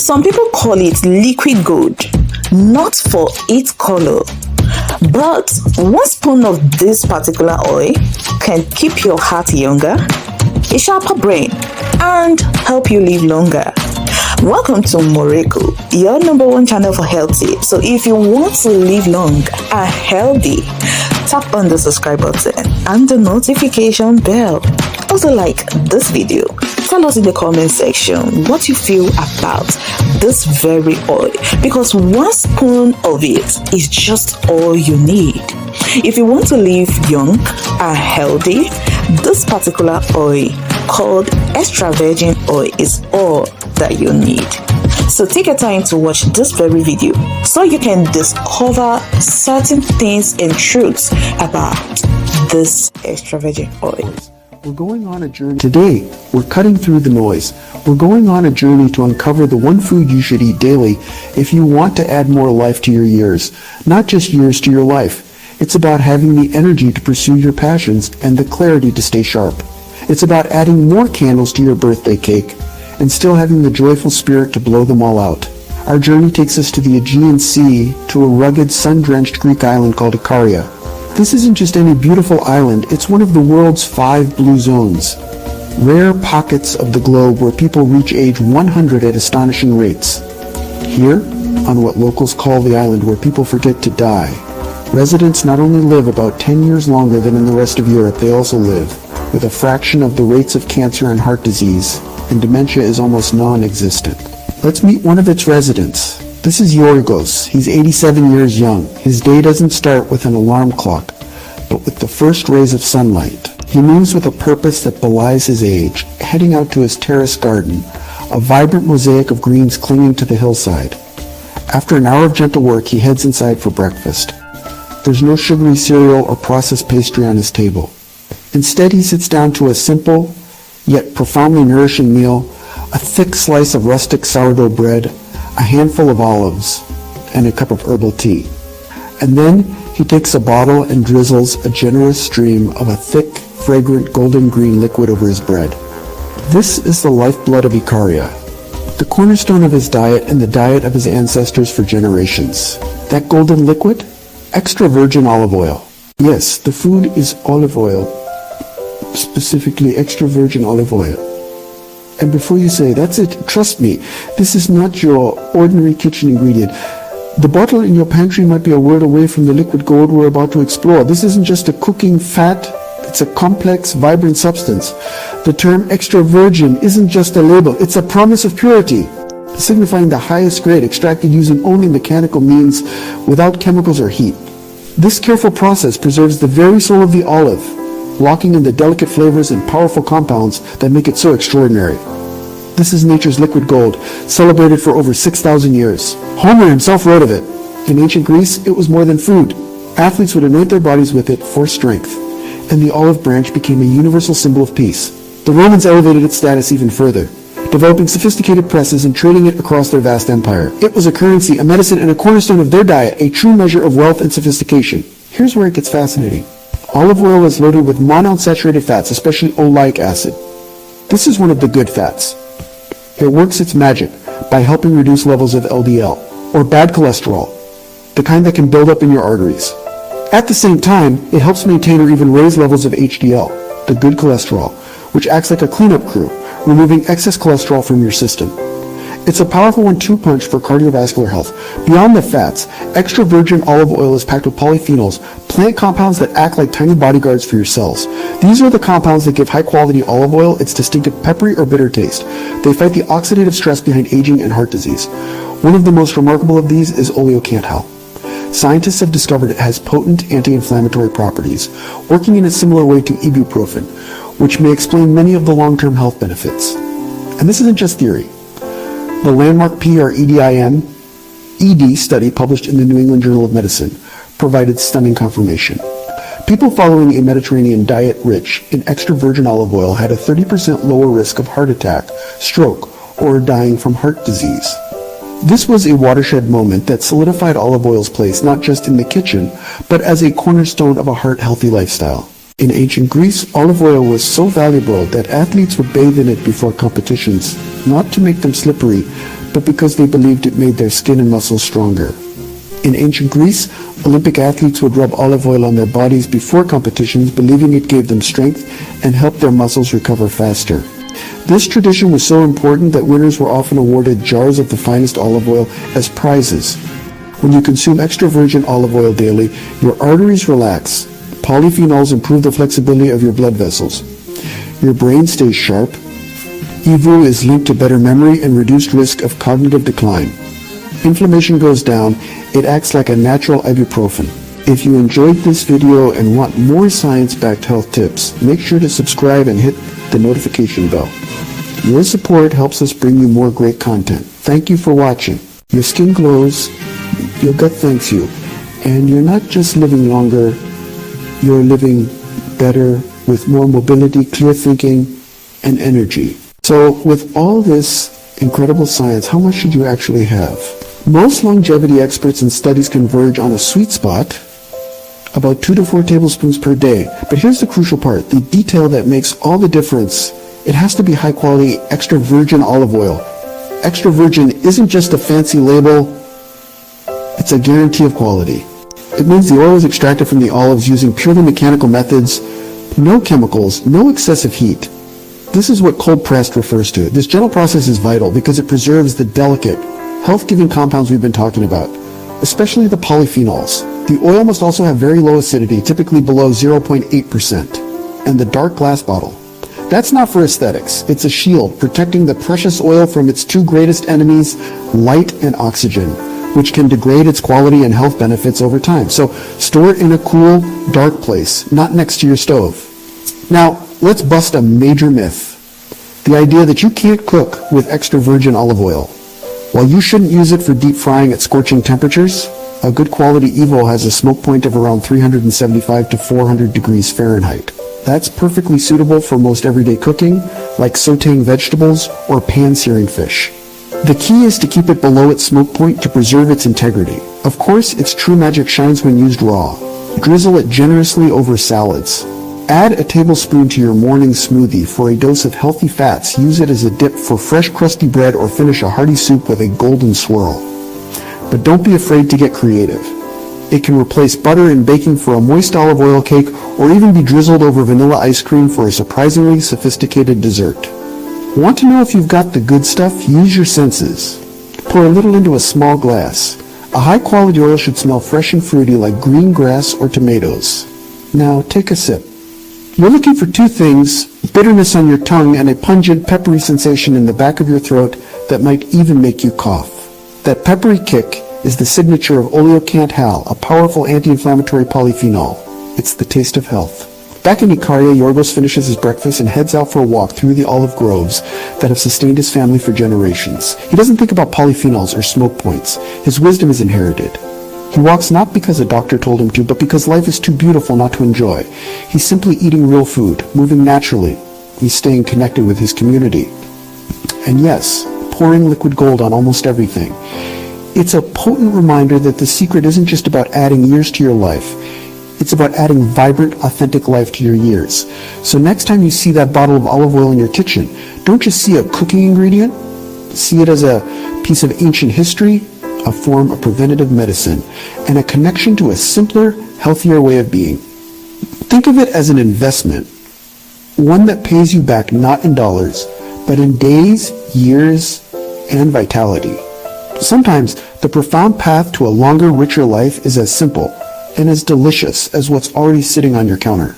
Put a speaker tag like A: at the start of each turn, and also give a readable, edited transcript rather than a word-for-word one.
A: Some people call it liquid gold, not for its color, but 1 spoon of this particular oil can keep your heart younger, a sharper brain, and help you live longer. Welcome to Moreko, your #1 channel for health tips. So if you want to live long and healthy, tap on the subscribe button and the notification bell. Also like this video. Tell us in the comment section what you feel about this very oil, because 1 spoon of it is just all you need. If you want to live young and healthy, this particular oil called extra virgin oil is all that you need. So take your time to watch this very video so you can discover certain things and truths about this extra virgin oil.
B: We're going on a journey. Today, we're cutting through the noise. We're going on a journey to uncover the one food you should eat daily if you want to add more life to your years, not just years to your life. It's about having the energy to pursue your passions and the clarity to stay sharp. It's about adding more candles to your birthday cake and still having the joyful spirit to blow them all out. Our journey takes us to the Aegean Sea, to a rugged, sun-drenched Greek island called Ikaria. This isn't just any beautiful island, it's one of the world's 5 blue zones. Rare pockets of the globe where people reach age 100 at astonishing rates. Here, on what locals call the island where people forget to die, residents not only live about 10 years longer than in the rest of Europe, they also live with a fraction of the rates of cancer and heart disease, and dementia is almost non-existent. Let's meet one of its residents. This is Yorgos. He's 87 years young. His day doesn't start with an alarm clock, but with the first rays of sunlight. He moves with a purpose that belies his age, heading out to his terrace garden, a vibrant mosaic of greens clinging to the hillside. After an hour of gentle work, he heads inside for breakfast. There's no sugary cereal or processed pastry on his table. Instead, he sits down to a simple, yet profoundly nourishing meal, a thick slice of rustic sourdough bread, a handful of olives, and a cup of herbal tea. And then he takes a bottle and drizzles a generous stream of a thick, fragrant golden green liquid over his bread. This is the lifeblood of Ikaria, the cornerstone of his diet and the diet of his ancestors for generations. That golden liquid? Extra virgin olive oil. Yes, the food is olive oil, specifically extra virgin olive oil. And before you say, that's it, trust me, this is not your ordinary kitchen ingredient. The bottle in your pantry might be a word away from the liquid gold we're about to explore. This isn't just a cooking fat, it's a complex, vibrant substance. The term extra virgin isn't just a label, it's a promise of purity, signifying the highest grade extracted using only mechanical means without chemicals or heat. This careful process preserves the very soul of the olive, locking in the delicate flavors and powerful compounds that make it so extraordinary. This is nature's liquid gold, celebrated for over 6,000 years. Homer himself wrote of it. In ancient Greece, it was more than food. Athletes would anoint their bodies with it for strength, and the olive branch became a universal symbol of peace. The Romans elevated its status even further, developing sophisticated presses and trading it across their vast empire. It was a currency, a medicine, and a cornerstone of their diet, a true measure of wealth and sophistication. Here's where it gets fascinating. Olive oil is loaded with monounsaturated fats, especially oleic acid. This is one of the good fats. It works its magic by helping reduce levels of LDL, or bad cholesterol, the kind that can build up in your arteries. At the same time, it helps maintain or even raise levels of HDL, the good cholesterol, which acts like a cleanup crew, removing excess cholesterol from your system. It's a powerful 1-2 punch for cardiovascular health. Beyond the fats, extra virgin olive oil is packed with polyphenols, plant compounds that act like tiny bodyguards for your cells. These are the compounds that give high-quality olive oil its distinctive peppery or bitter taste. They fight the oxidative stress behind aging and heart disease. One of the most remarkable of these is oleocanthal. Scientists have discovered it has potent anti-inflammatory properties, working in a similar way to ibuprofen, which may explain many of the long-term health benefits. And this isn't just theory. The landmark PREDIM-ED study published in the New England Journal of Medicine provided stunning confirmation. People following a Mediterranean diet rich in extra virgin olive oil had a 30% lower risk of heart attack, stroke, or dying from heart disease. This was a watershed moment that solidified olive oil's place not just in the kitchen, but as a cornerstone of a heart-healthy lifestyle. In ancient Greece, olive oil was so valuable that athletes would bathe in it before competitions, not to make them slippery, but because they believed it made their skin and muscles stronger. In ancient Greece, Olympic athletes would rub olive oil on their bodies before competitions, believing it gave them strength and helped their muscles recover faster. This tradition was so important that winners were often awarded jars of the finest olive oil as prizes. When you consume extra virgin olive oil daily, your arteries relax. Polyphenols improve the flexibility of your blood vessels. Your brain stays sharp. EVU is linked to better memory and reduced risk of cognitive decline. Inflammation goes down. It acts like a natural ibuprofen. If you enjoyed this video and want more science-backed health tips, make sure to subscribe and hit the notification bell. Your support helps us bring you more great content. Thank you for watching. Your skin glows, your gut thanks you, and you're not just living longer, you're living better with more mobility, clear thinking, and energy. So with all this incredible science, how much should you actually have? Most longevity experts and studies converge on a sweet spot, about 2 to 4 tablespoons per day. But here's the crucial part, the detail that makes all the difference. It has to be high quality extra virgin olive oil. Extra virgin isn't just a fancy label, it's a guarantee of quality. It means the oil is extracted from the olives using purely mechanical methods, no chemicals, no excessive heat. This is what cold pressed refers to. This gentle process is vital because it preserves the delicate, health-giving compounds we've been talking about, especially the polyphenols. The oil must also have very low acidity, typically below 0.8%, and the dark glass bottle. That's not for aesthetics. It's a shield protecting the precious oil from its two greatest enemies, light and oxygen, which can degrade its quality and health benefits over time. So store it in a cool, dark place, not next to your stove. Now, let's bust a major myth. The idea that you can't cook with extra virgin olive oil. While you shouldn't use it for deep frying at scorching temperatures, a good quality Evo has a smoke point of around 375 to 400 degrees Fahrenheit. That's perfectly suitable for most everyday cooking, like sautéing vegetables or pan-searing fish. The key is to keep it below its smoke point to preserve its integrity. Of course, its true magic shines when used raw. Drizzle it generously over salads. Add a tablespoon to your morning smoothie for a dose of healthy fats. Use it as a dip for fresh crusty bread or finish a hearty soup with a golden swirl. But don't be afraid to get creative. It can replace butter in baking for a moist olive oil cake or even be drizzled over vanilla ice cream for a surprisingly sophisticated dessert. Want to know if you've got the good stuff? Use your senses. Pour a little into a small glass. A high-quality oil should smell fresh and fruity like green grass or tomatoes. Now take a sip. You're looking for two things, bitterness on your tongue and a pungent, peppery sensation in the back of your throat that might even make you cough. That peppery kick is the signature of oleocanthal, a powerful anti-inflammatory polyphenol. It's the taste of health. Back in Icaria, Yorgos finishes his breakfast and heads out for a walk through the olive groves that have sustained his family for generations. He doesn't think about polyphenols or smoke points. His wisdom is inherited. He walks not because a doctor told him to, but because life is too beautiful not to enjoy. He's simply eating real food, moving naturally. He's staying connected with his community. And yes, pouring liquid gold on almost everything. It's a potent reminder that the secret isn't just about adding years to your life. It's about adding vibrant, authentic life to your years. So next time you see that bottle of olive oil in your kitchen, don't just see a cooking ingredient. See it as a piece of ancient history, a form of preventative medicine, and a connection to a simpler, healthier way of being. Think of it as an investment, one that pays you back not in dollars, but in days, years, and vitality. Sometimes the profound path to a longer, richer life is as simple and as delicious as what's already sitting on your counter.